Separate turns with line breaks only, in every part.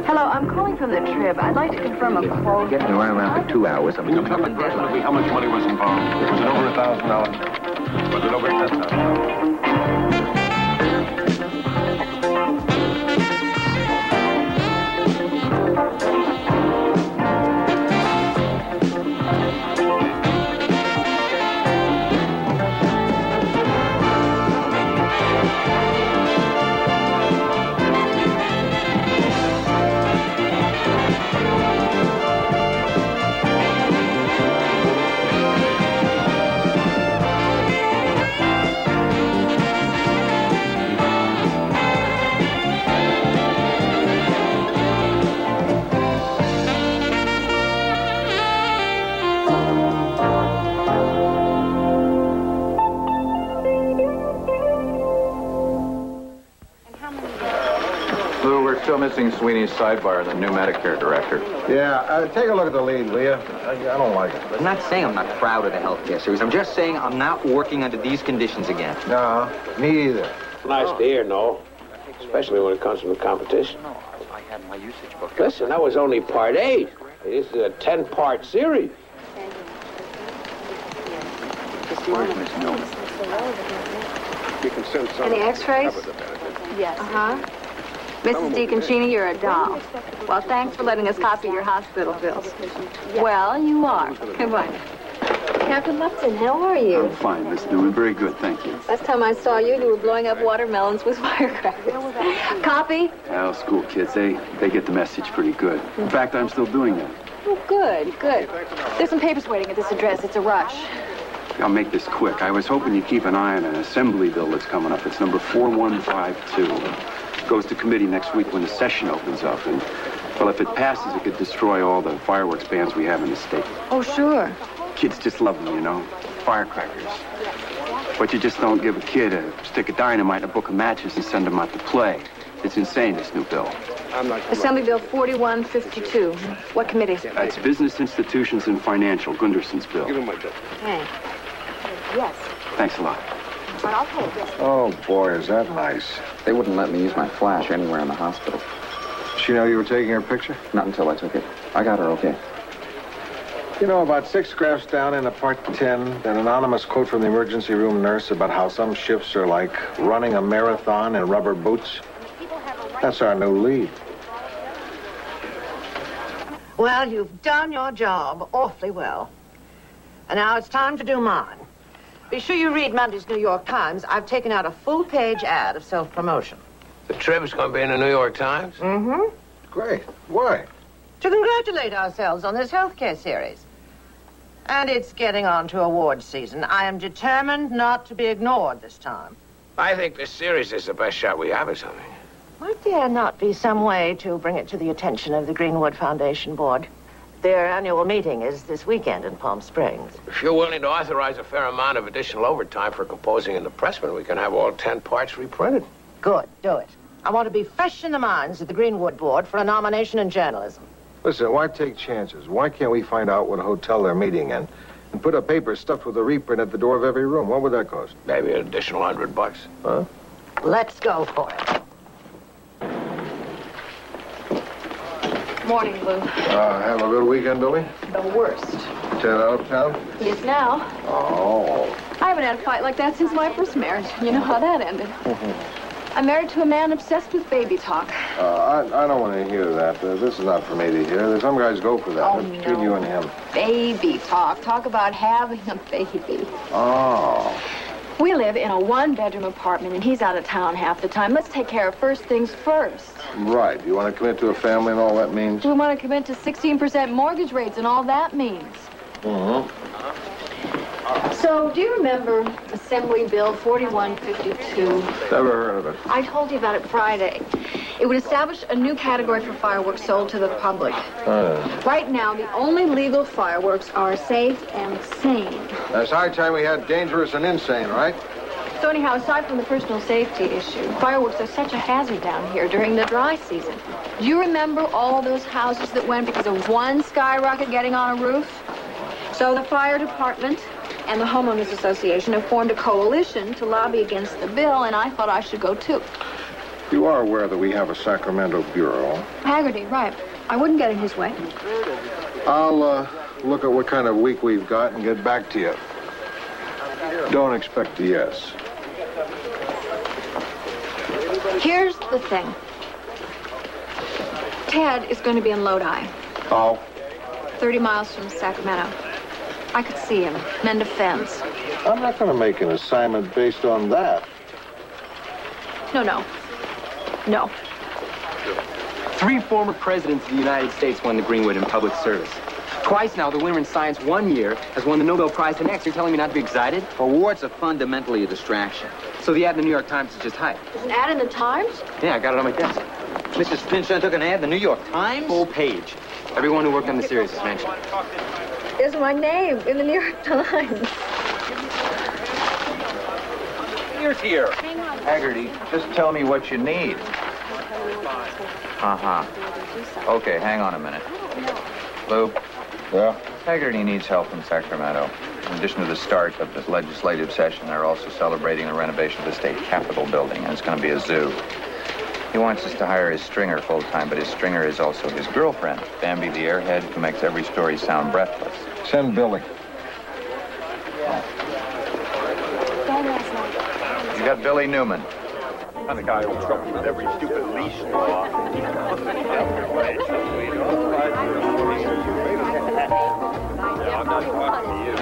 Hello, I'm calling from the Trib. I'd like to confirm a quote.
Getting around for 2 hours.
Can you tell me approximately how much money was involved? Was it over $1,000? Was it over $10,000?
Still missing Sweeney's sidebar, the new Medicare director.
Yeah, take a look at the lead, will you? I don't like it.
I'm not saying I'm not proud of the healthcare series. I'm just saying I'm not working under these conditions again.
No, me either.
It's nice to hear, Noel. Especially when it comes from the competition.
No, I had my usage book.
Listen, that was only part 8. This is a 10-part series.
Where's Miss Newman?
You can send some.
Any x-rays? Yes. Uh-huh. Mrs. DeConcini, you're a doll. Well, thanks for letting us copy your hospital bills. Well, you are. Goodbye. Captain Lupton, how are you?
I'm fine, Miss Newman. Very good, thank you.
Last time I saw you, you were blowing up watermelons with firecrackers. Copy?
Well, school kids, they get the message pretty good. In fact, I'm still doing that.
Oh, good, good. There's some papers waiting at this address. It's a rush.
I'll make this quick. I was hoping you'd keep an eye on an assembly bill that's coming up. It's number 4152. Goes to committee next week when the session opens up. And, well, if it passes, it could destroy all the fireworks bans we have in the state.
Oh, sure.
Kids just love them, you know. Firecrackers. But you just don't give a kid a stick of dynamite and a book of matches and send them out to play. It's insane, this new bill.
Assembly Bill 4152. What committee?
It's Business Institutions and Financial, Gunderson's bill.
Hey. Yes.
Thanks a lot.
But I'll pay this.
Oh, boy, is that nice.
They wouldn't let me use my flash anywhere in the hospital.
Did she know you were taking her picture?
Not until I took it. I got her okay.
You know, about 6 graphs down in the part 10, an anonymous quote from the emergency room nurse about how some shifts are like running a marathon in rubber boots. That's our new lead.
Well, you've done your job awfully well. And now it's time to do mine. Be sure you read Monday's New York Times. I've taken out a full-page ad of self-promotion.
The Trib's going to be in the New York Times?
Mm-hmm.
Great. Why?
To congratulate ourselves on this healthcare series. And it's getting on to awards season. I am determined not to be ignored this time.
I think this series is the best shot we have or something.
Might there not be some way to bring it to the attention of the Greenwood Foundation Board? Their annual meeting is this weekend in Palm Springs.
If you're willing to authorize a fair amount of additional overtime for composing and the pressman, we can have all 10 parts reprinted.
Good, do it. I want to be fresh in the minds of the Greenwood Board for a nomination in journalism.
Listen, why take chances? Why can't we find out what hotel they're meeting in and put a paper stuffed with a reprint at the door of every room? What would that cost?
Maybe an additional $100.
Huh?
Let's go for it.
Morning, Lou.
Have a good weekend, Billy?
The worst.
10 out of town?
Yes, now.
Oh.
I haven't had a fight like that since my first marriage. You know how that ended. I'm married to a man obsessed with baby talk.
I don't want to hear that. This is not for me to hear. Some guys go for that.
Oh,
That's between you and him.
Baby talk. Talk about having a baby.
Oh.
We live in a one-bedroom apartment, and he's out of town half the time. Let's take care of first things first.
Right. You want to commit to a family and all that means?
We want to commit to 16% mortgage rates and all that means.
Mm-hmm.
So, do you remember Assembly Bill 4152?
Never heard of it.
I told you about it Friday. It would establish a new category for fireworks sold to the public. Right now, the only legal fireworks are safe and sane.
It's high time we had dangerous and insane, right?
So anyhow, aside from the personal safety issue, fireworks are such a hazard down here during the dry season. Do you remember all those houses that went because of one skyrocket getting on a roof? So the fire department and the Homeowners Association have formed a coalition to lobby against the bill, and I thought I should go too.
You are aware that we have a Sacramento bureau.
Haggerty, right. I wouldn't get in his way.
I'll look at what kind of week we've got and get back to you. Don't expect a yes.
Here's the thing. Ted is going to be in Lodi,
Oh?
30 miles from Sacramento. I could see him, mend a fence.
I'm not going to make an assignment based on that.
No.
3 former presidents of the United States won the Greenwood in public service. Twice now, the winner in science one year has won the Nobel Prize the next. You're telling me not to be excited? Awards are fundamentally a distraction. So the ad in the New York Times is just hype.
There's an ad in the Times?
Yeah, I got it on my desk. Mr. Spinchin took an ad in the New York Times? Full page. Everyone who worked on the series is mentioned.
There's my name in the New York Times.
Here's here. Haggerty, just tell me what you need. Uh-huh. Okay, hang on a minute. Lou?
Yeah?
Haggerty needs help in Sacramento. In addition to the start of this legislative session, they're also celebrating the renovation of the state capitol building, and it's going to be a zoo. He wants us to hire his stringer full-time, but his stringer is also his girlfriend, Bambi the airhead, who makes every story sound breathless.
Send Billy.
You got Billy Newman.
I'm the guy who's trouble with every stupid leash law. I'm not talking to you.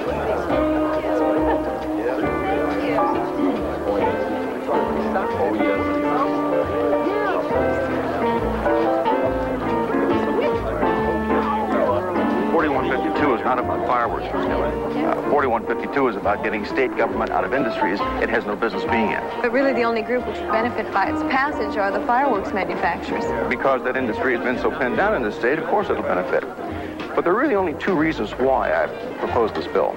4152 is not about fireworks, Miss Kelly. 4152 is about getting state government out of industries it has no business being in.
But really the only group which would benefit by its passage are the fireworks manufacturers.
Because that industry has been so pinned down in the state, of course it'll benefit. But there are really only 2 reasons why I proposed this bill.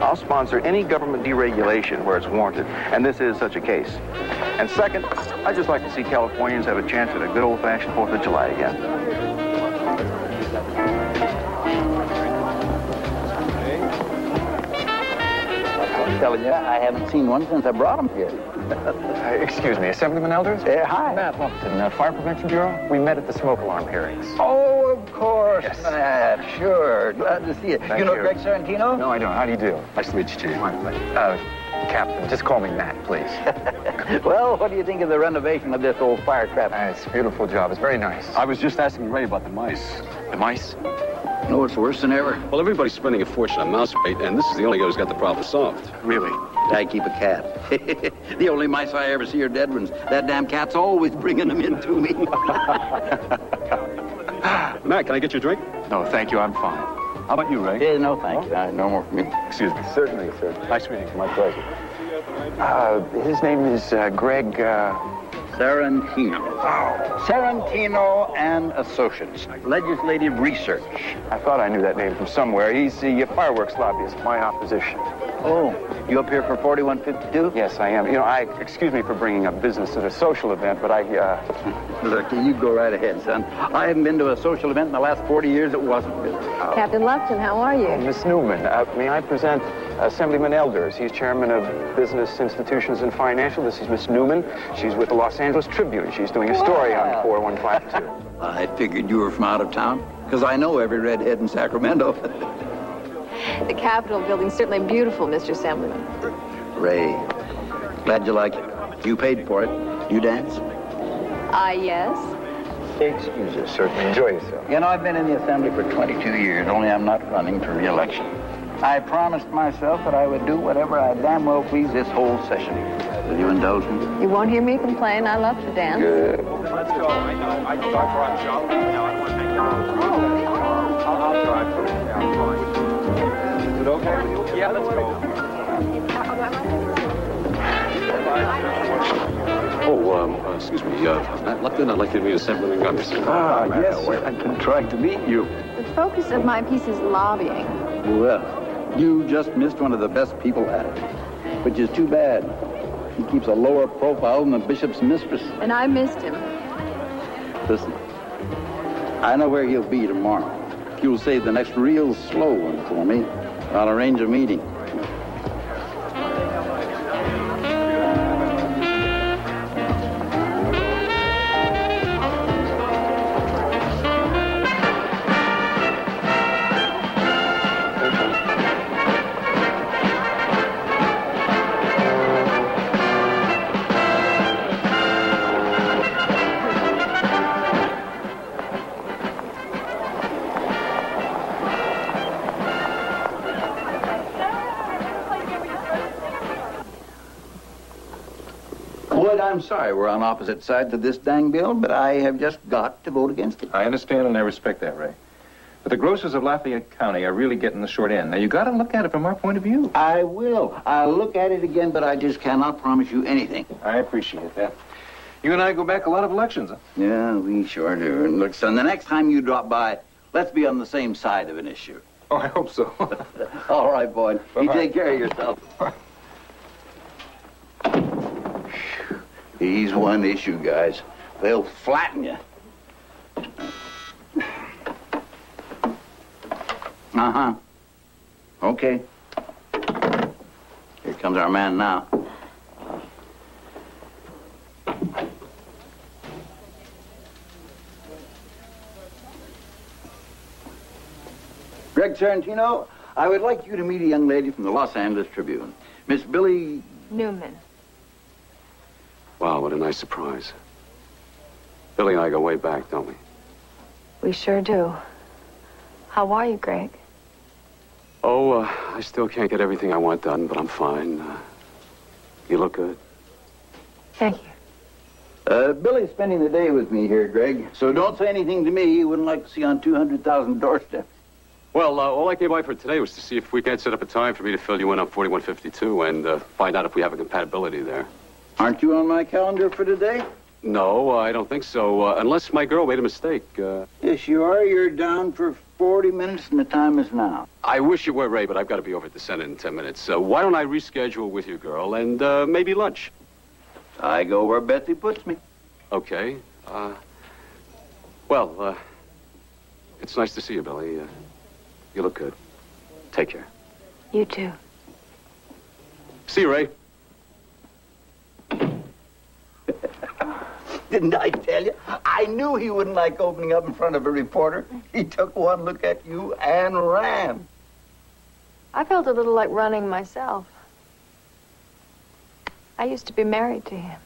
I'll sponsor any government deregulation where it's warranted, and this is such a case. And second, I'd just like to see Californians have a chance at a good old-fashioned 4th of July again.
I'm telling you, I haven't seen one since I brought them here.
Excuse me, Assemblyman Elders?
Hi.
Matt Lumpton, Fire Prevention Bureau. We met at the smoke alarm hearings.
Oh, of course,
Yes.
Matt. Sure. Glad to see you.
Thank
you know
you.
Greg Sorrentino?
No, I don't. How do you do? Nice to meet you, Chief. My pleasure. Captain, just call me Matt, please.
Well, what do you think of the renovation of this old firecracker?
It's a beautiful job. It's very nice.
I was just asking Ray about the mice.
The mice?
No, it's worse than ever.
Well, everybody's spending a fortune on mouse bait, and this is the only guy who's got the problem solved.
Really?
I keep a cat. The only mice I ever see are dead ones. That damn cat's always bringing them in to me.
Matt, can I get you a drink?
No, thank you. I'm fine.
How about you, Ray?
Yeah, no, thank you. No more for me.
Excuse me.
Certainly, sir. Nice meeting you. My pleasure.
His name is Greg,
Sorrentino. Sorrentino and Associates. Legislative Research.
I thought I knew that name from somewhere. He's the fireworks lobbyist, my opposition.
Oh, you up here for 4152?
Yes, I am. You know, excuse me for bringing up business at a social event, but
Look, you go right ahead, son. I haven't been to a social event in the last 40 years that wasn't business.
Captain Lupton, how are you?
Miss Newman, may I present Assemblyman Elders? He's chairman of Business Institutions and Financial. This is Miss Newman. She's with the Los Angeles Tribune. She's doing a story on 4152.
I figured you were from out of town, because I know every redhead in Sacramento.
The Capitol building's certainly beautiful, Mr. Assemblyman.
Ray, glad you like it. You paid for it. You dance?
Yes.
Excuse us, certainly. Enjoy yourself.
You know, I've been in the Assembly for 22 years, only I'm not running for re-election. I promised myself that I would do whatever I damn well please this whole session. Will you indulge me?
You won't hear me complain. I love to dance.
Good.
Let's go. I know. I brought Joe. Now I want to make it. I'll drive for it. Yeah, I'm fine. Is it okay with you? Yeah, let's go. Excuse me, Matt Lupton, I'd like you to meet Assemblyman Gunderson.
Yes, I've been trying to meet you.
The focus of my piece is lobbying.
Well, you just missed one of the best people at it, which is too bad. He keeps a lower profile than the bishop's mistress.
And I missed him.
Listen, I know where he'll be tomorrow. If you'll save the next real slow one for me, I'll arrange a meeting. I'm sorry we're on opposite sides of this dang bill, but I have just got to vote against it.
I understand and I respect that, Ray. But the grocers of Lafayette County are really getting the short end. Now, you got to look at it from our point of view.
I will. I'll look at it again, but I just cannot promise you anything.
I appreciate that. You and I go back a lot of elections, huh?
Yeah, we sure do. And look, son, the next time you drop by, let's be on the same side of an issue.
Oh, I hope so.
All right, boy. You take care of yourself. He's one issue, guys. They'll flatten you. Uh-huh. Okay. Here comes our man now. Greg Tarantino, I would like you to meet a young lady from the Los Angeles Tribune. Miss Billy...
Newman.
Wow, what a nice surprise. Billy and I go way back, don't we?
We sure do. How are you, Greg?
Oh, I still can't get everything I want done, but I'm fine. You look good.
Thank you.
Billy's spending the day with me here, Greg. So don't say anything to me you wouldn't like to see on 200,000 doorstep.
Well, all I came by for today was to see if we can't set up a time for me to fill you in on 4152 and find out if we have a compatibility there.
Aren't you on my calendar for today?
No, I don't think so, unless my girl made a mistake.
Yes, you are. You're down for 40 minutes, and the time is now.
I wish you were, Ray, but I've got to be over at the Senate in 10 minutes. Why don't I reschedule with your girl and maybe lunch?
I go where Betsy puts me.
Okay. Well, it's nice to see you, Billy. You look good. Take care.
You too.
See you, Ray.
Didn't I tell you? I knew he wouldn't like opening up in front of a reporter. He took one look at you and ran.
I felt a little like running myself. I used to be married to him.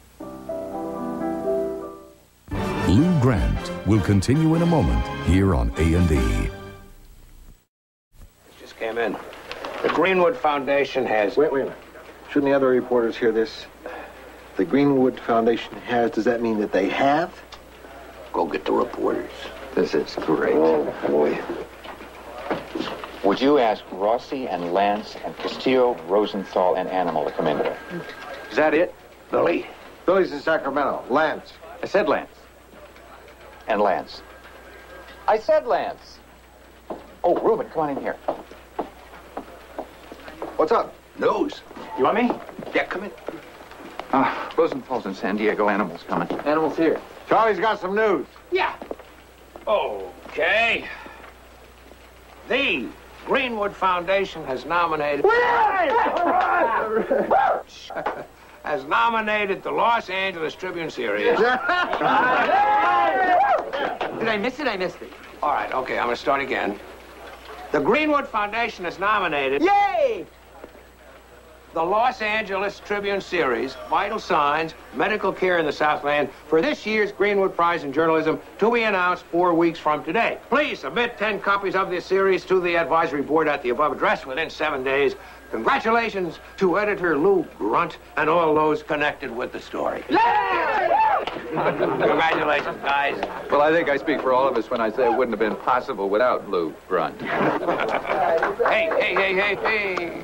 Lou Grant will continue in a moment here on A&E.
Just came in. The Greenwood Foundation has...
Wait a minute. Shouldn't the other reporters hear this? The Greenwood Foundation has, does that mean that they have?
Go get the reporters.
This is great.
Oh, boy.
Would you ask Rossi and Lance and Castillo, Rosenthal, and Animal to come in here?
Is that it, Billy?
Billy's in Sacramento. Lance.
I said Lance. And Lance. I said Lance. Oh, Reuben, come on in here.
What's up?
News.
You want me?
Yeah, come in.
Rosenthal's in San Diego. Animal's coming.
Animal's here.
Charlie's got some news.
Yeah. Okay. The Greenwood Foundation has nominated... has nominated the Los Angeles Tribune Series.
Did I miss it? I missed it.
All right, okay, I'm going to start again. The Greenwood Foundation has nominated...
Yay!
The Los Angeles Tribune Series, Vital Signs, Medical Care in the Southland, for this year's Greenwood Prize in Journalism, to be announced 4 weeks from today. Please submit 10 copies of this series to the advisory board at the above address within 7 days. Congratulations to editor Lou Grunt and all those connected with the story. Congratulations, guys.
Well, I think I speak for all of us when I say it wouldn't have been possible without Lou Grunt.
Hey.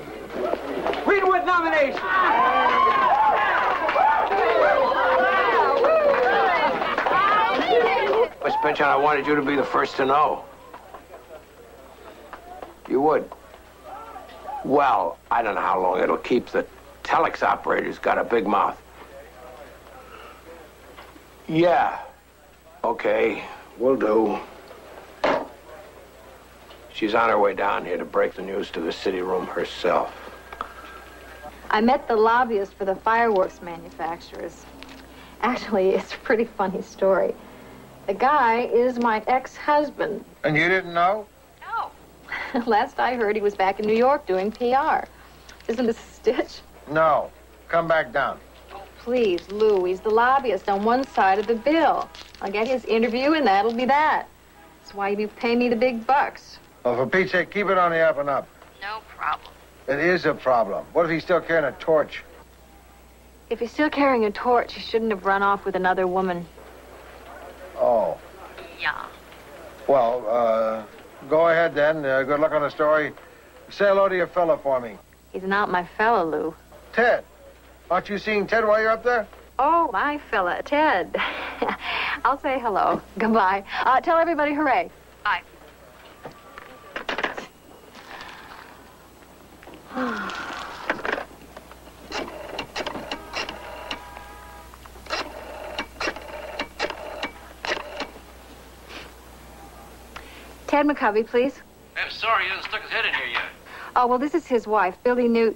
Greenwood nomination!
Miss Pynchon, I wanted you to be the first to know. You would? Well, I don't know how long it'll keep. The telex operator's got a big mouth. Yeah. Okay, will do. She's on her way down here to break the news to the city room herself.
I met the lobbyist for the fireworks manufacturers. Actually, it's a pretty funny story. The guy is my ex-husband.
And you didn't know?
No. Last I heard, he was back in New York doing PR. Isn't this a stitch?
No. Come back down.
Please, Lou, he's the lobbyist on one side of the bill. I'll get his interview, and that'll be that. That's why you pay me the big bucks.
Well, for Pete's sake, keep it on the up and up.
No problem.
It is a problem. What if he's still carrying a torch?
If he's still carrying a torch, he shouldn't have run off with another woman.
Oh.
Yeah.
Well, go ahead then. Good luck on the story. Say hello to your fella for me.
He's not my fella, Lou.
Ted. Aren't you seeing Ted while you're up there?
Oh, my fella, Ted. I'll say hello. Goodbye. Tell everybody hooray. Bye. Ted McCovey, please.
I'm sorry he hasn't stuck his head in here yet.
Oh, well, this is his wife, Billy Newt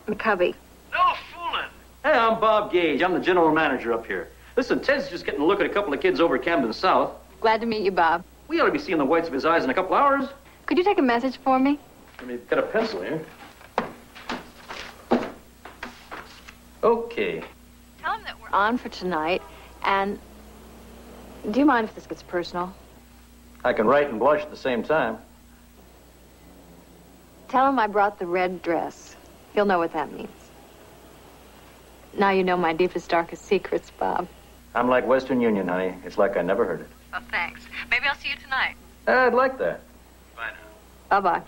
McCovey.
No fooling. Hey, I'm Bob Gage. I'm the general manager up here. Listen, Ted's just getting a look at a couple of kids over at Camden South.
Glad to meet you, Bob.
We ought to be seeing the whites of his eyes in a couple hours.
Could you take a message for me?
Let me get a pencil here. Okay.
Tell him that we're on for tonight, and do you mind if this gets personal?
I can write and blush at the same time.
Tell him I brought the red dress. He'll know what that means. Now you know my deepest, darkest secrets, Bob.
I'm like Western Union, honey. It's like I never heard it.
Oh, thanks. Maybe I'll see you tonight.
I'd like that. Bye now.
Bye-bye.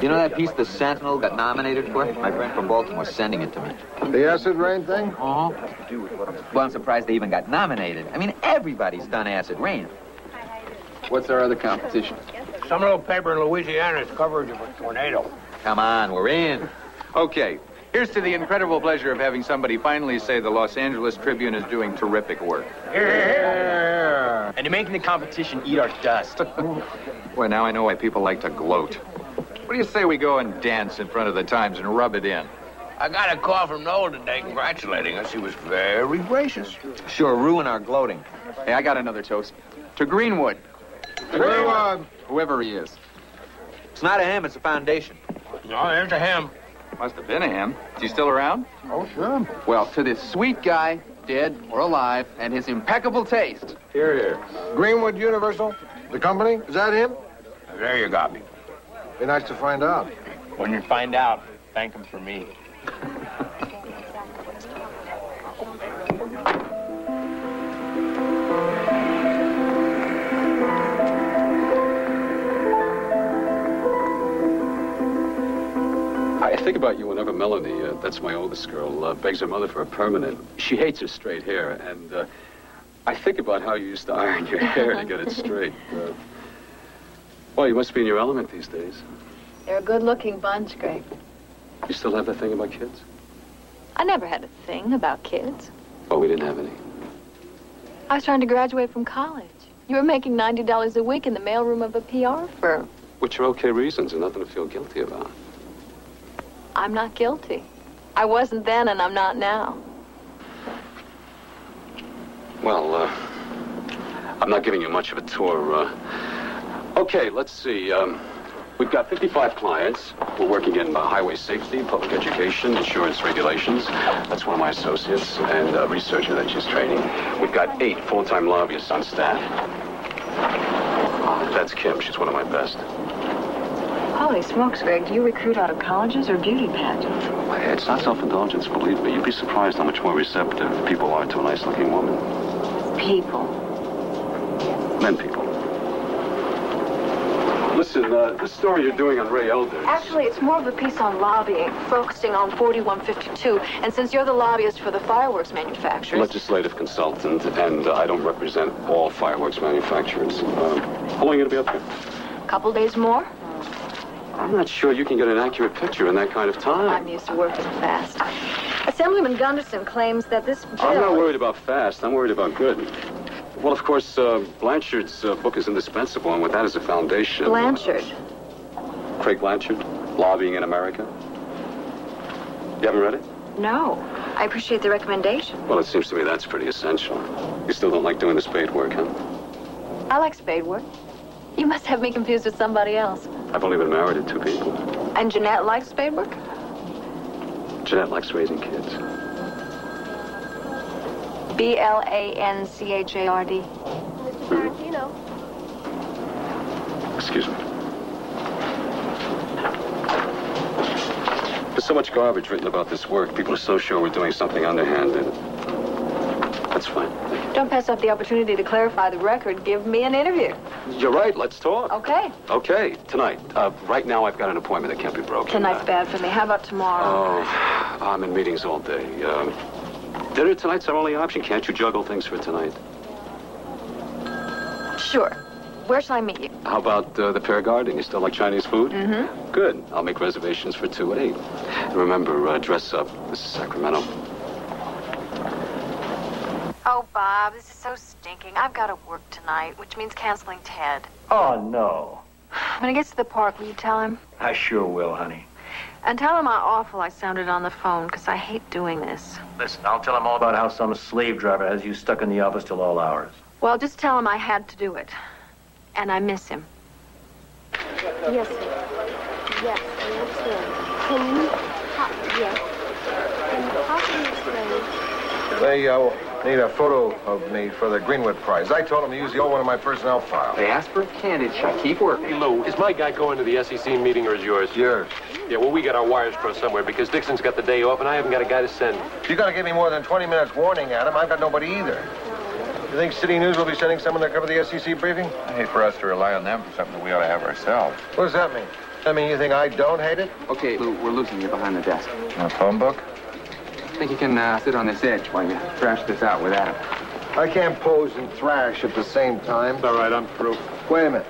You know that piece the Sentinel got nominated for? My friend from Baltimore's sending it to me.
The acid rain thing?
Uh-huh. Well, I'm surprised they even got nominated. I mean, everybody's done acid rain. What's our other competition?
Some little paper in Louisiana's coverage of a tornado.
Come on, we're in.
Okay, here's to the incredible pleasure of having somebody finally say the Los Angeles Tribune is doing terrific work.
Yeah.
And you're making the competition eat our dust.
Well, now I know why people like to gloat. What do you say we go and dance in front of the Times and rub it in?
I got a call from Noel today congratulating us. He was very gracious.
Sure, ruin our gloating.
Hey, I got another toast. To Greenwood.
To Greenwood.
Whoever he is.
It's not a him, it's a foundation.
No, there's a him.
Must have been a him. Is he still around?
Oh, sure.
Well, to this sweet guy, dead or alive, and his impeccable taste.
Here, here. Greenwood Universal, the company, is that him?
There you got me.
Be nice to find out.
When you find out, thank him for me.
I think about you whenever Melanie, that's my oldest girl, begs her mother for a permanent. She hates her straight hair, and I think about how you used to iron your hair to get it straight. Well, you must be in your element these days.
They're a good-looking bunch, Greg.
You still have that thing about kids?
I never had a thing about kids.
Oh, we didn't have any.
I was trying to graduate from college. You were making $90 a week in the mailroom of a PR firm.
Which are okay reasons and nothing to feel guilty about.
I'm not guilty. I wasn't then, and I'm not now.
Well, I'm not giving you much of a tour. Okay, let's see. We've got 55 clients. We're working in highway safety, public education, insurance regulations. That's one of my associates, and a researcher that she's training. We've got 8 full-time lobbyists on staff. That's Kim. She's one of my best.
Holy smokes, Greg. Do you recruit out of colleges or beauty pageants?
It's not self-indulgence, believe me. You'd be surprised how much more receptive people are to a nice-looking woman.
People.
Men people. Listen, this story you're doing on Ray Elders...
Actually, it's more of a piece on lobbying, focusing on 4152. And since you're the lobbyist for the fireworks manufacturers...
Legislative consultant, and I don't represent all fireworks manufacturers. How long are you going to be up here?
A couple days more?
I'm not sure you can get an accurate picture in that kind of time.
I'm used to working fast. Assemblyman Gunderson claims that this bill...
I'm not worried about fast. I'm worried about good. Well, of course, Blanchard's book is indispensable, and with that as a foundation...
Blanchard?
Craig Blanchard, Lobbying in America. You haven't read it?
No. I appreciate the recommendation.
Well, it seems to me that's pretty essential. You still don't like doing the spade work, huh?
I like spade work. You must have me confused with somebody else.
I've only been married to 2 people.
And Jeanette likes spade work?
Jeanette likes raising kids.
Blanchard.
Mr. Tarantino.
Excuse me. There's so much garbage written about this work. People are so sure we're doing something underhanded. That's fine.
Don't pass up the opportunity to clarify the record. Give me an interview.
You're right. Let's talk.
Okay.
Okay. Tonight. Right now, I've got an appointment that can't be broken.
Tonight's bad for me. How about tomorrow?
Oh, I'm in meetings all day. Dinner tonight's our only option. Can't you juggle things for tonight?
Sure. Where shall I meet you?
How about the Pear Garden? You still like Chinese food?
Mm-hmm.
Good. I'll make reservations for 2 at 8. And remember, dress up. This is Sacramento.
Oh, Bob, this is so stinking. I've got to work tonight, which means canceling Ted.
Oh, no.
When he gets to the park, will you tell him?
I sure will, honey.
And tell him how awful I sounded on the phone, because I hate doing this.
Listen, I'll tell him all about how some slave driver has you stuck in the office till all hours.
Well, just tell him I had to do it. And I miss him.
Yes, sir. Yes, I understand. Can you... Yes. Can you possibly explain...
They need a photo of me for the Greenwood Prize. I told them to use the old one in my personnel file.
They asked for a candid shot. Keep working.
Hey, Lou, is my guy going to the SEC meeting or is yours?
Yours.
Yeah, well, we got our wires crossed somewhere because Dixon's got the day off and I haven't got a guy to send.
You gotta give me more than 20 minutes warning, Adam. I've got nobody either. You think City News will be sending someone to cover the SEC briefing?
I hate for us to rely on them for something that we ought to have ourselves.
What does that mean? I mean, you think I don't hate it?
Okay, Lou, we're losing you behind the desk.
A phone book?
I think you can sit on this edge while you thrash this out with Adam.
I can't pose and thrash at the same time.
All right, I'm through.
Wait a minute.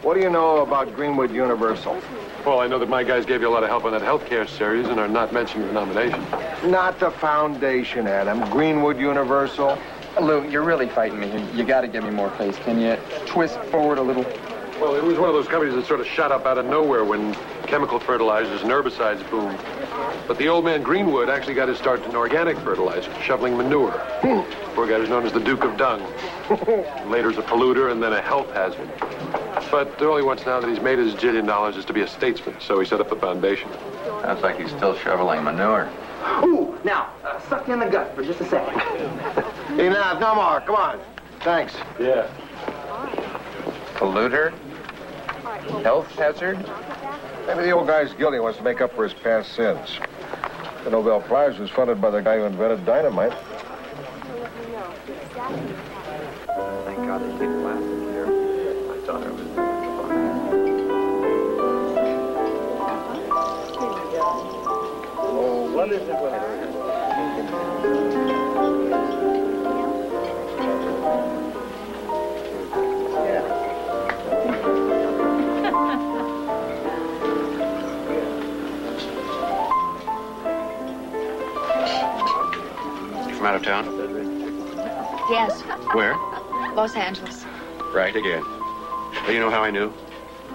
What do you know about Greenwood Universal?
Well, I know that my guys gave you a lot of help on that healthcare series and are not mentioning the nomination.
Not the foundation, Adam. Greenwood Universal.
Lou, you're really fighting me here. You got to give me more face. Can you twist forward a little?
Well, it was one of those companies that sort of shot up out of nowhere when chemical fertilizers and herbicides boomed. But the old man Greenwood actually got his start in organic fertilizer, shoveling manure. Poor guy was known as the Duke of Dung. Later as a polluter and then a health hazard. But all he wants now that he's made his $1 jillion is to be a statesman, so he set up the foundation.
Sounds like he's still shoveling manure.
Ooh, now, suck in the gut for just a second.
Enough, no more. Come on. Thanks.
Yeah.
Polluter? Health hazard?
Maybe the old guy's guilty and wants to make up for his past sins. The Nobel Prize was funded by the guy who invented dynamite.
Thank God they keep glasses here. I thought it was
Oh, what is it?
From out of town?
Yes,
Where?
Los Angeles.
Right again. Well, you know how I knew?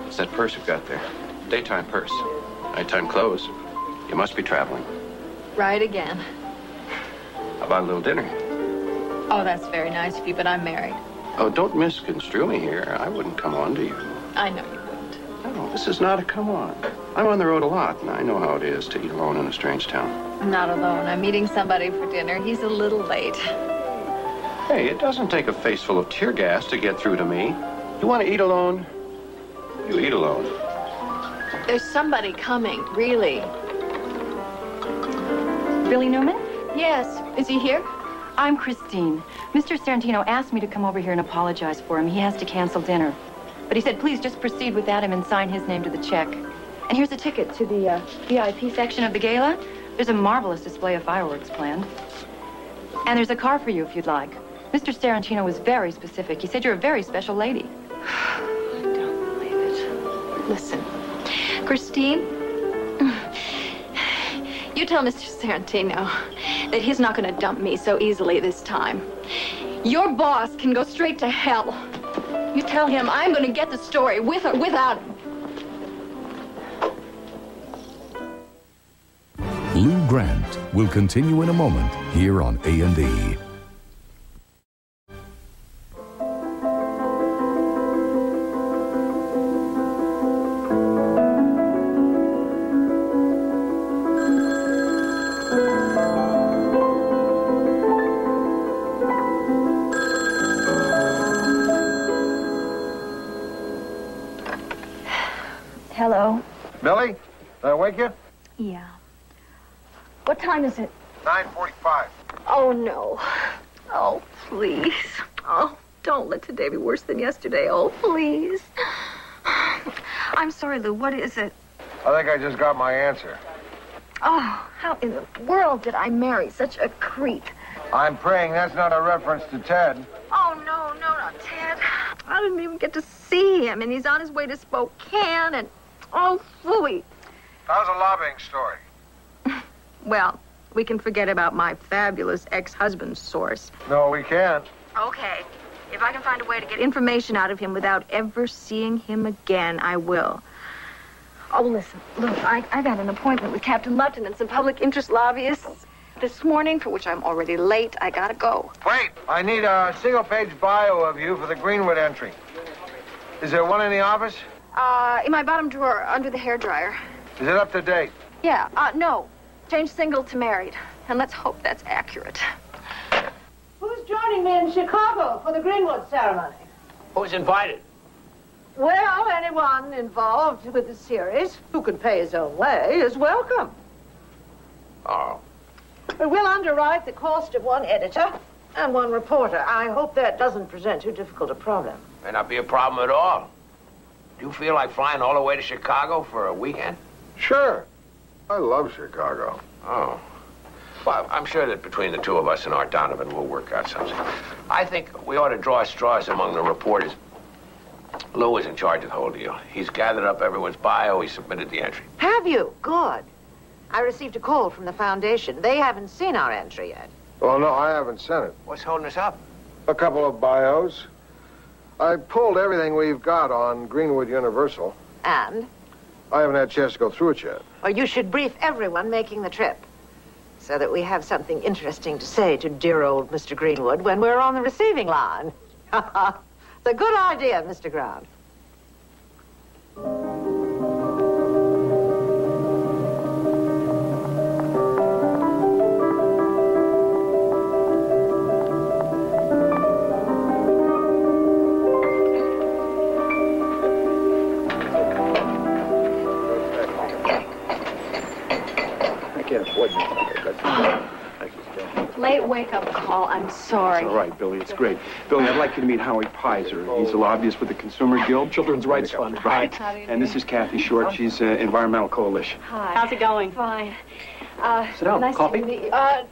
It's that purse you've got there. Daytime purse. Nighttime clothes. You must be traveling.
Right again.
How about a little dinner?
Oh, that's very nice of you, but I'm married.
Oh, don't misconstrue me here. I wouldn't come on to you.
I know you wouldn't.
No, this is not a come on. I'm on the road a lot, and I know how it is to eat alone in a strange town.
I'm not alone. I'm meeting somebody for dinner. He's a little late.
Hey, it doesn't take a face full of tear gas to get through to me. You want to eat alone? You eat alone.
There's somebody coming, really.
Billy Newman?
Yes. Is he here?
I'm Christine. Mr. Sarantino asked me to come over here and apologize for him. He has to cancel dinner. But he said, please just proceed with Adam and sign his name to the check. And here's a ticket to the VIP section of the gala. There's a marvelous display of fireworks planned. And there's a car for you if you'd like. Mr. Sarantino was very specific. He said you're a very special lady.
I don't believe it. Listen, Christine, you tell Mr. Sarantino that he's not going to dump me so easily this time. Your boss can go straight to hell. You tell him I'm going to get the story with or without him.
Lou Grant will continue in a moment here on A&E.
Billy, did I wake you?
Yeah. What time is it?
9:45.
Oh, no. Oh, please. Oh, don't let today be worse than yesterday. Oh, please. I'm sorry, Lou. What is it?
I think I just got my answer.
Oh, how in the world did I marry such a creep?
I'm praying that's not a reference to Ted.
Oh, no, not Ted. I didn't even get to see him, and he's on his way to Spokane, and... Oh, Louie.
How's the lobbying story?
Well, we can forget about my fabulous ex-husband's source.
No, we can't.
Okay. If I can find a way to get information out of him without ever seeing him again, I will. Oh, listen, look, I got an appointment with Captain Lupton and some public interest lobbyists this morning, for which I'm already late. I gotta go.
Wait, I need a single-page bio of you for the Greenwood entry. Is there one in the office?
In my bottom drawer, under the hairdryer.
Is it up to date?
Yeah, no. Change single to married. And let's hope that's accurate.
Who's joining me in Chicago for the Greenwood ceremony?
Who's invited?
Well, anyone involved with the series who can pay his own way is welcome.
Oh.
We'll underwrite the cost of one editor and one reporter. I hope that doesn't present too difficult a problem.
May not be a problem at all. Do you feel like flying all the way to Chicago for a weekend?
Sure. I love Chicago.
Oh. Well, I'm sure that between the two of us and Art Donovan, we'll work out something. I think we ought to draw straws among the reporters. Lou is in charge of the whole deal. He's gathered up everyone's bio. He submitted the entry.
Have you? Good. I received a call from the foundation. They haven't seen our entry yet.
Well, no, I haven't sent it.
What's holding us up?
A couple of bios. I pulled everything we've got on Greenwood Universal.
And?
I haven't had a chance to go through it yet.
Well, you should brief everyone making the trip, so that we have something interesting to say to dear old Mr. Greenwood when we're on the receiving line. It's a good idea, Mr. Grant.
Late wake-up call. I'm sorry.
It's all right, Billy. It's great. Billy, I'd like you to meet Howie Pizer. He's a lobbyist with the Consumer Guild.
Children's Rights Fund.
Right.
How do you
And
do?
this is Kathy Short. She's Environmental Coalition.
Hi.
How's it going?
Fine.
Sit down.
Nice
Coffee?
To meet you.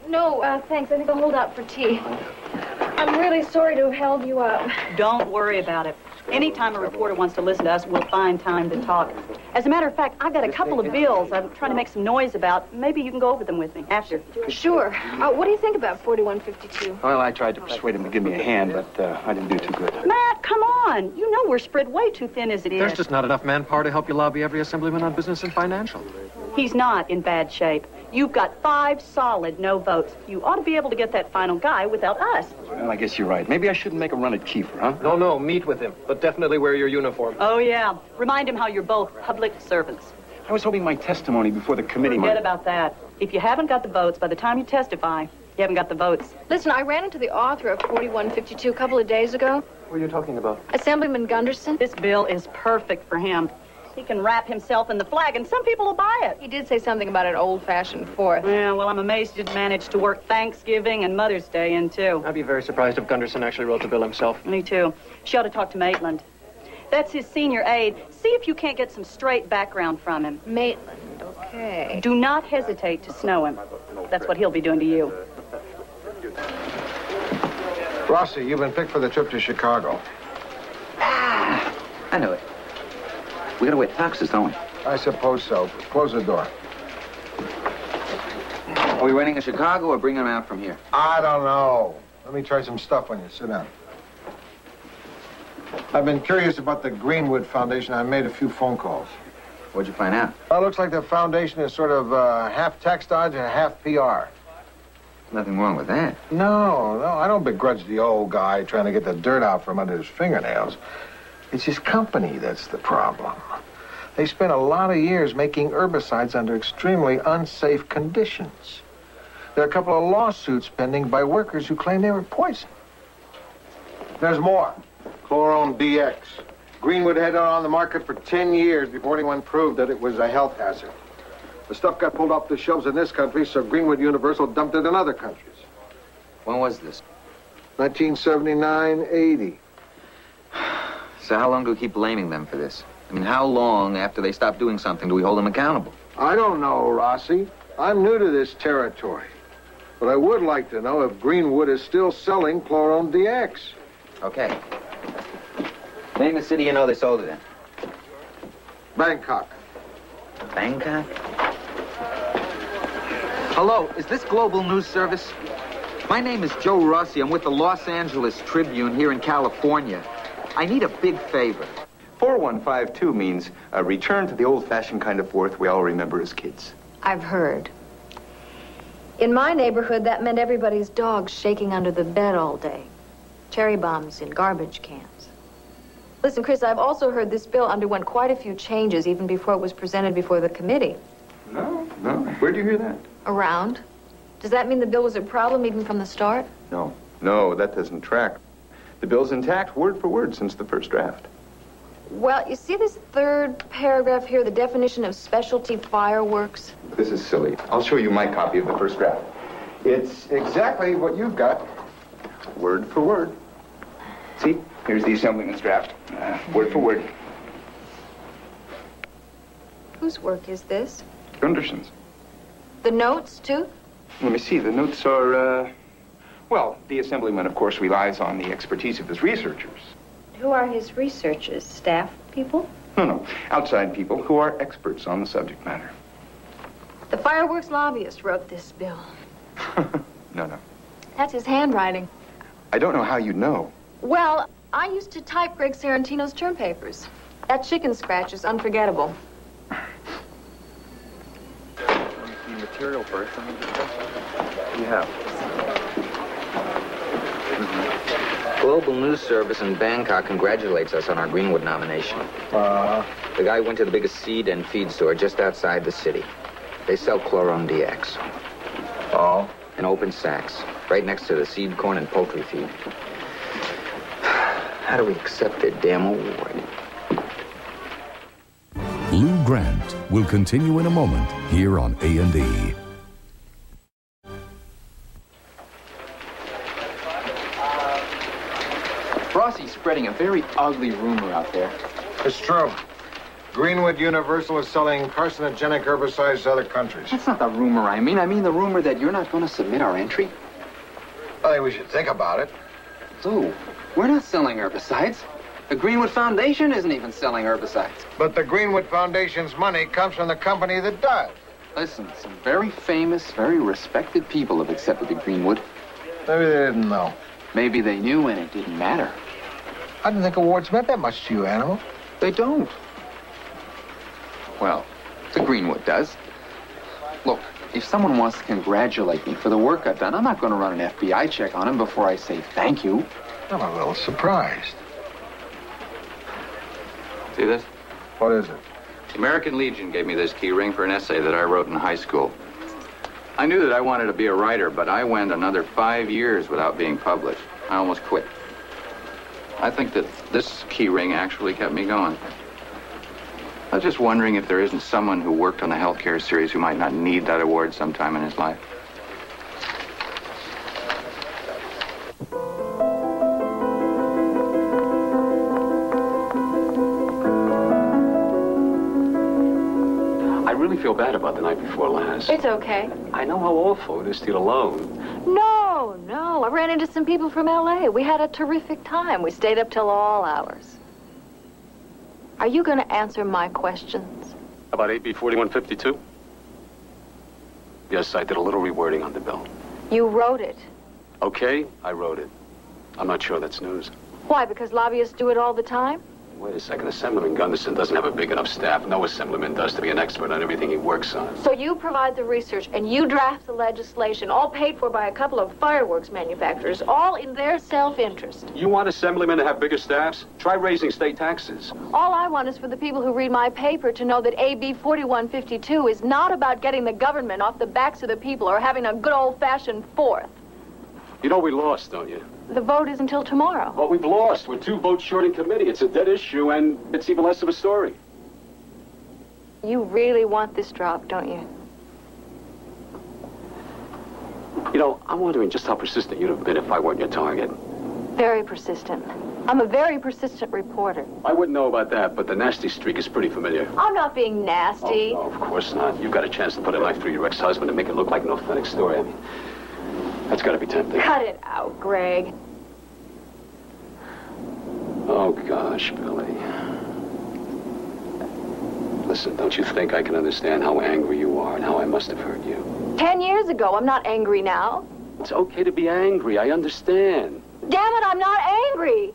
No, thanks. I think I'll hold out for tea. I'm really sorry to have held you up.
Don't worry about it. Anytime a reporter wants to listen to us, we'll find time to talk. As a matter of fact, I've got a couple of bills I'm trying to make some noise about. Maybe you can go over them with me after.
Sure. What do you think about 4152?
Well, I tried to persuade him to give me a hand, but I didn't do too good.
Matt, come on. You know we're spread way too thin as it is.
There's just not enough manpower to help you lobby every assemblyman on business and financial.
He's not in bad shape. You've got 5 solid no votes. You ought to be able to get that final guy without us.
Well, I guess you're right. Maybe I shouldn't make a run at Kiefer, huh?
No, meet with him, but definitely wear your uniform.
Oh, yeah. Remind him how you're both public servants.
I was hoping my testimony before the committee
Forget
might...
about that. If you haven't got the votes, by the time you testify, you haven't got the votes.
Listen, I ran into the author of 4152 a couple of days ago.
What are you talking about?
Assemblyman Gunderson.
This bill is perfect for him. He can wrap himself in the flag, and some people will buy it.
He did say something about an old-fashioned Fourth.
Yeah, well, I'm amazed he didn't manage to work Thanksgiving and Mother's Day in, too.
I'd be very surprised if Gunderson actually wrote the bill himself.
Me, too. She ought to talk to Maitland. That's his senior aide. See if you can't get some straight background from him.
Maitland, okay.
Do not hesitate to snow him. That's what he'll be doing to you.
Rossi, you've been picked for the trip to Chicago.
I know it. We gotta wait taxes, don't we?
I suppose so. Close the door.
Are we renting in Chicago or bringing them out from here?
I don't know. Let me try some stuff on you. Sit down. I've been curious about the Greenwood Foundation. I made a few phone calls.
What'd you find out?
Well, it looks like the foundation is sort of half tax dodge and half PR.
Nothing wrong with that.
No, I don't begrudge the old guy trying to get the dirt out from under his fingernails. It's his company that's the problem. They spent a lot of years making herbicides under extremely unsafe conditions. There are a couple of lawsuits pending by workers who claim they were poisoned. There's more. Chlorone DX. Greenwood had it on the market for 10 years before anyone proved that it was a health hazard. The stuff got pulled off the shelves in this country, so Greenwood Universal dumped it in other countries.
When was this?
1979-80.
So how long do we keep blaming them for this? I mean, how long after they stop doing something do we hold them accountable?
I don't know, Rossi. I'm new to this territory. But I would like to know if Greenwood is still selling Chlorone DX.
Okay. Name the city you know they sold it in.
Bangkok.
Bangkok? Hello, is this Global News Service? My name is Joe Rossi. I'm with the Los Angeles Tribune here in California. I need a big favor.
4152 means a return to the old-fashioned kind of Fourth we all remember as kids.
I've heard. In my neighborhood, that meant everybody's dogs shaking under the bed all day. Cherry bombs in garbage cans. Listen, Chris, I've also heard this bill underwent quite a few changes even before it was presented before the committee.
No. Where'd you hear that?
Around. Does that mean the bill was a problem even from the start?
No, that doesn't track. The bill's intact, word for word, since the first draft.
Well, you see this third paragraph here, the definition of specialty fireworks?
This is silly. I'll show you my copy of the first draft. It's exactly what you've got, word for word. See, here's the Assemblyman's draft, word for word.
Whose work is this?
Gunderson's.
The notes, too?
Let me see, the notes are, well, the Assemblyman, of course, relies on the expertise of his researchers.
Who are his researchers? Staff people?
No, outside people who are experts on the subject matter.
The fireworks lobbyist wrote this bill.
No.
That's his handwriting.
I don't know how you know.
Well, I used to type Greg Sarantino's term papers. That chicken scratch is unforgettable.
The material first, and then discuss it. You have. Global News Service in Bangkok congratulates us on our Greenwood nomination. The guy went to the biggest seed and feed store just outside the city. They sell Chlorone DX.
Oh?
In open sacks, right next to the seed, corn, and poultry feed. How do we accept their damn award?
Lou Grant will continue in a moment here on A&E.
Rossi's spreading a very ugly rumor out there.
It's true. Greenwood Universal is selling carcinogenic herbicides to other countries.
That's not the rumor I mean. I mean the rumor that you're not going to submit our entry.
I think we should think about it.
Lou, we're not selling herbicides. The Greenwood Foundation isn't even selling herbicides.
But the Greenwood Foundation's money comes from the company that does.
Listen, some very famous, very respected people have accepted the Greenwood.
Maybe they didn't know.
Maybe they knew and it didn't matter.
I didn't think awards meant that much to you, Animal.
They don't. Well, the Greenwood does. Look, if someone wants to congratulate me for the work I've done, I'm not going to run an FBI check on him before I say thank you.
I'm a little surprised.
See this?
What is it?
The American Legion gave me this key ring for an essay that I wrote in high school. I knew that I wanted to be a writer, but I went another 5 years without being published. I almost quit. I think that this key ring actually kept me going. I was just wondering if there isn't someone who worked on the healthcare series who might not need that award sometime in his life.
I really feel bad about the night before last.
It's okay.
I know how awful it is to eat alone.
No. I ran into some people from L.A. We had a terrific time. We stayed up till all hours. Are you going to answer my questions?
About AB 4152? Yes, I did a little rewording on the bill.
You wrote it.
Okay, I wrote it. I'm not sure that's news.
Why, because lobbyists do it all the time?
Wait a second, Assemblyman Gunderson doesn't have a big enough staff. No Assemblyman does to be an expert on everything he works on.
So you provide the research and you draft the legislation, all paid for by a couple of fireworks manufacturers, all in their self-interest.
You want Assemblymen to have bigger staffs? Try raising state taxes.
All I want is for the people who read my paper to know that AB 4152 is not about getting the government off the backs of the people or having a good old-fashioned fourth.
You know we lost, don't you?
the vote is until tomorrow.
Well, we've lost. We're 2 votes short in committee. It's a dead issue, and it's even less of a story.
You really want this drop, don't you?
You know, I'm wondering just how persistent you'd have been if I weren't your target.
Very persistent. I'm a very persistent reporter.
I wouldn't know about that, but the nasty streak is pretty familiar.
I'm not being nasty.
Oh, no, of course not. You've got a chance to put a knife through your ex-husband and make it look like an authentic story. I mean, that's got to be tempting.
Cut it out, Greg.
Oh, gosh, Billy. Listen, don't you think I can understand how angry you are and how I must have hurt you?
10 years ago, I'm not angry now.
It's okay to be angry. I understand.
Damn it, I'm not angry.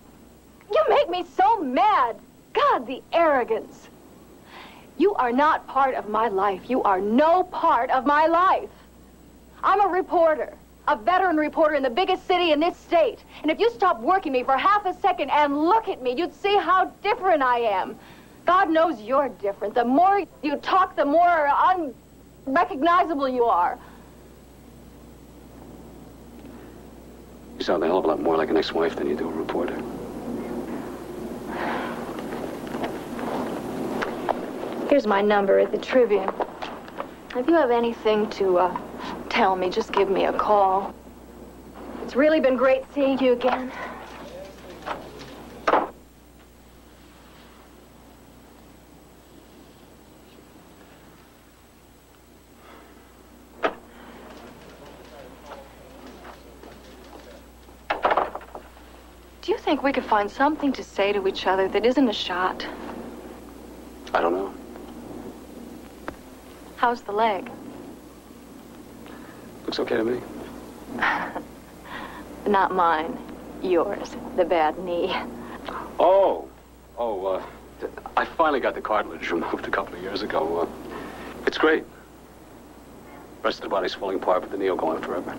You make me so mad. God, the arrogance. You are not part of my life. You are no part of my life. I'm a reporter, a veteran reporter in the biggest city in this state. And if you stopped working me for half a second and look at me, you'd see how different I am. God knows you're different. The more you talk, the more unrecognizable you are.
You sound a hell of a lot more like an ex-wife than you do a reporter.
Here's my number at the Tribune. If you have anything to tell me, just give me a call. It's really been great seeing you again. Do you think we could find something to say to each other that isn't a shot?
I don't know.
How's the leg?
Looks okay to me.
Not mine. Yours. The bad knee.
Oh, I finally got the cartilage removed a couple of years ago. It's great. The rest of the body's falling apart, but the knee will go on forever.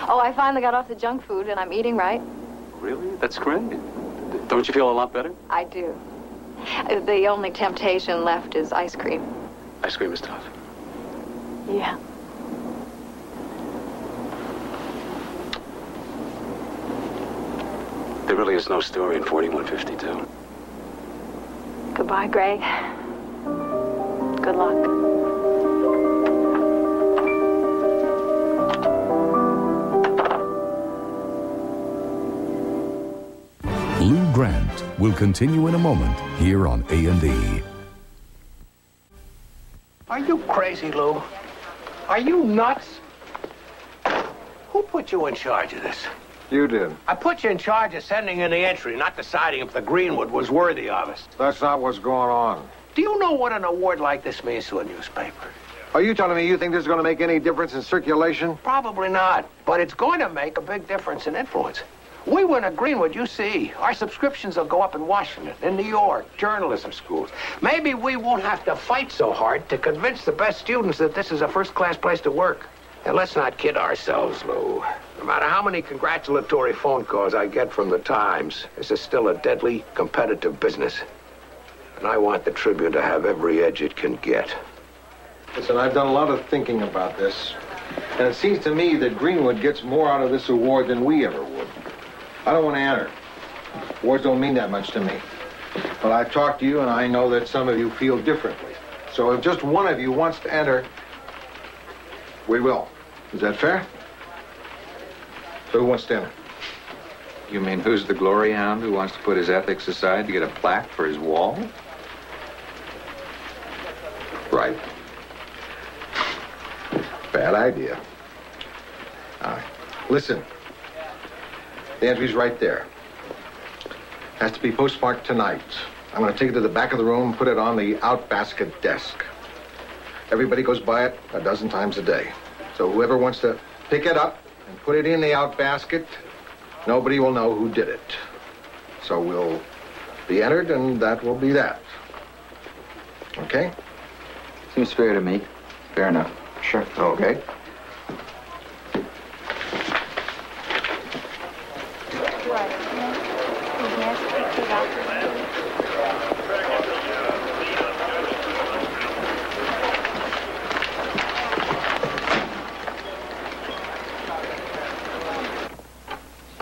Oh, I finally got off the junk food and I'm eating right.
Really? That's great. Don't you feel a lot better?
I do. The only temptation left is ice cream.
Ice cream is tough.
Yeah.
There really is no story in 4152.
Goodbye, Greg. Good luck.
Lou Grant will continue in a moment here on A&E.
Are you crazy, Lou? Are you nuts? Who put you in charge of this?
You did.
I put you in charge of sending in the entry, not deciding if the Greenwood was worthy of us.
That's not what's going on.
Do you know what an award like this means to a newspaper?
Are you telling me you think this is going to make any difference in circulation?
Probably not, but it's going to make a big difference in influence. We win a Greenwood, you see. Our subscriptions will go up in Washington, in New York, journalism schools. Maybe we won't have to fight so hard to convince the best students that this is a first-class place to work. And let's not kid ourselves, Lou. No matter how many congratulatory phone calls I get from the Times, this is still a deadly competitive business. And I want the Tribune to have every edge it can get.
Listen, I've done a lot of thinking about this. And it seems to me that Greenwood gets more out of this award than we ever would. I don't want to enter. Awards don't mean that much to me. But I've talked to you, and I know that some of you feel differently. So if just one of you wants to enter, we will. Is that fair? So who wants to enter?
You mean who's the glory hound who wants to put his ethics aside to get a plaque for his wall?
Right. Bad idea. All right. Listen. The entry's right there. Has to be postmarked tonight. I'm going to take it to the back of the room and put it on the outbasket desk. Everybody goes by it a dozen times a day. So whoever wants to pick it up and put it in the outbasket, nobody will know who did it. So we'll be entered, and that will be that. Okay?
Seems fair to me. Fair enough.
Sure. Okay.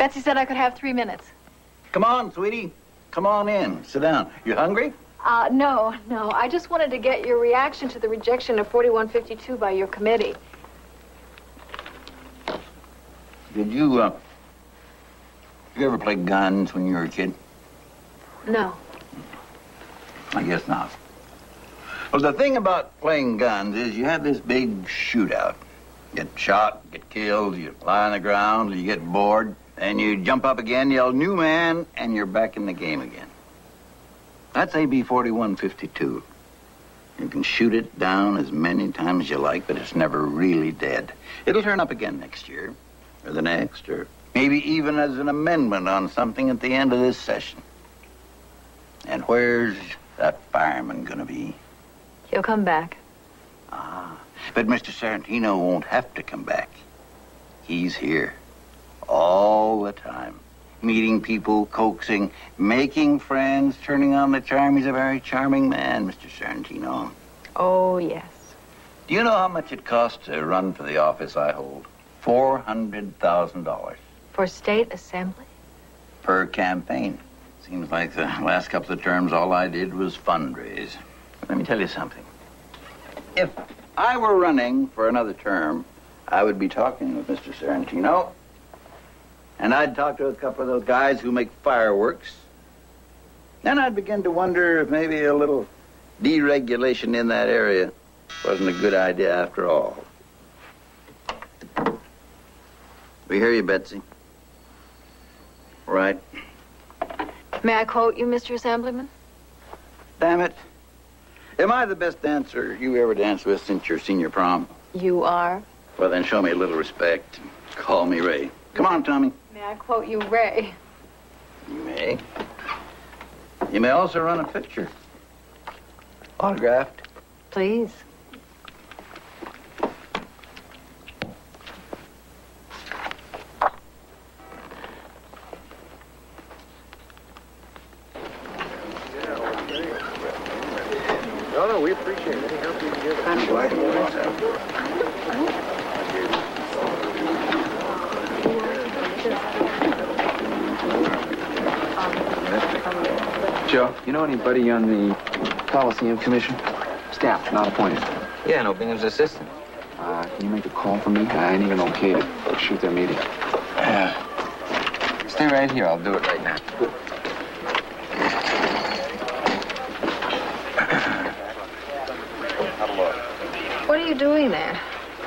Betsy said I could have 3 minutes.
Come on, sweetie. Come on in. Sit down. You hungry?
No. I just wanted to get your reaction to the rejection of 4152 by your committee.
Did you ever play guns when you were a kid?
No.
I guess not. Well, the thing about playing guns is you have this big shootout. Get shot, get killed, you lie on the ground, you get bored, and you jump up again, yell, "New man," and you're back in the game again. That's AB 4152. You can shoot it down as many times as you like, but it's never really dead. It'll turn up again next year, or the next, or maybe even as an amendment on something at the end of this session. And where's that fireman gonna be?
He'll come back.
But Mr. Sarantino won't have to come back. He's here all the time, meeting people, coaxing, making friends, turning on the charm. He's a very charming man, Mr. Sarantino.
Oh, yes.
Do you know how much it costs to run for the office I hold? $400,000.
For state assembly?
Per campaign. Seems like the last couple of terms, all I did was fundraise. Let me tell you something. If I were running for another term, I would be talking with Mr. Sarantino, and I'd talk to a couple of those guys who make fireworks. Then I'd begin to wonder if maybe a little deregulation in that area wasn't a good idea after all. We hear you, Betsy. Right.
May I quote you, Mr. Assemblyman?
Damn it. Am I the best dancer you ever danced with since your senior prom?
You are.
Well, then show me a little respect. Call me Ray. Come on, Tommy.
May I quote you, Ray?
You may. You may also run a picture. Autographed.
Please.
No, we appreciate it. Any help you can give us.
Joe, you know anybody on the Coliseum Commission? Staff, not appointed.
Yeah, no, Bingham's assistant.
Can you make a call for me? I ain't even okay to shoot their meeting.
Stay right here. I'll do it right now.
What are you doing there?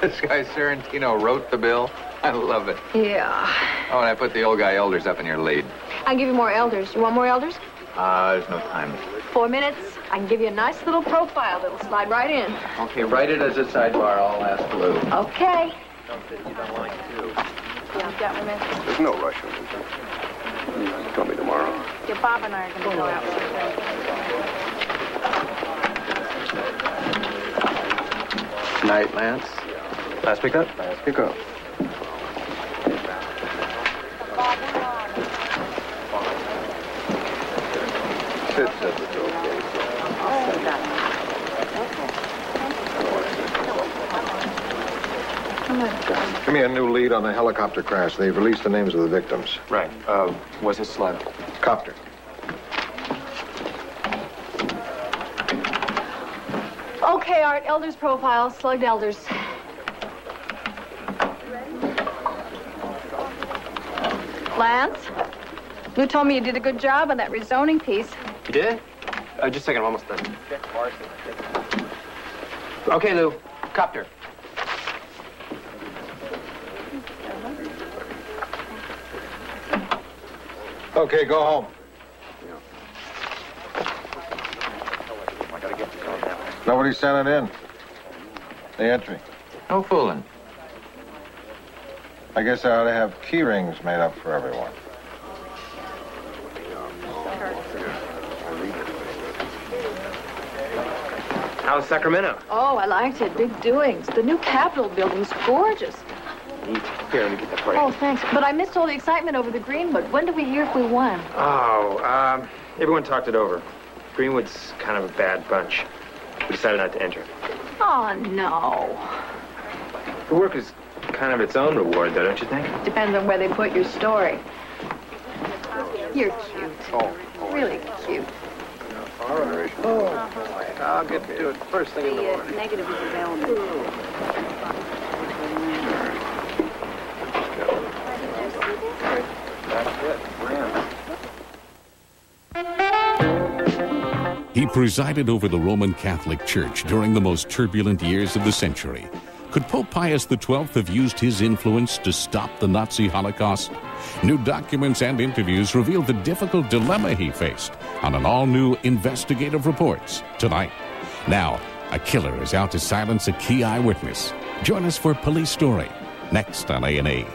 This guy Sarantino wrote the bill. I love it.
Yeah.
Oh, and I put the old guy elders up in your lead.
I'll give you more elders. You want more elders?
There's no time.
4 minutes. I can give you a nice little profile that'll slide right in.
Okay, write it as a sidebar. I'll ask Lou.
Okay.
You don't like to.
Yeah, got my message.
There's no rush on it. Tell me tomorrow.
Your Bob and I are going to go out.
Night, Lance. Last pickup? Last pickup.
Sid said it's okay.
Give me a new lead on the helicopter crash. They've released the names of the victims.
Right. Was it slug?
Copter.
Okay, Art. Elders profile. Slugged elders. Lance? Lou told me you did a good job on that rezoning piece.
You did? Just a second. I'm almost done. Okay, Lou. Copter.
Okay, go home. Nobody sent it in. The entry.
No fooling.
I guess I ought to have key rings made up for everyone.
How's Sacramento?
Oh, I liked it. Big doings. The new Capitol building's gorgeous.
Neat. Here, let me get that for you.
Oh, thanks. But I missed all the excitement over the Greenwood. When do we hear if we won?
Oh, everyone talked it over. Greenwood's kind of a bad bunch. We decided not to enter.
Oh, no.
The work is kind of its own reward, though, don't you think?
Depends on where they put your story. You're cute. Really cute.
All right. I'll get to it first thing in the morning.
The negative is available.
He presided over the Roman Catholic Church during the most turbulent years of the century. Could Pope Pius XII have used his influence to stop the Nazi Holocaust? New documents and interviews reveal the difficult dilemma he faced on an all-new investigative reports tonight. Now, a killer is out to silence a key eyewitness. Join us for Police Story, next on A&E.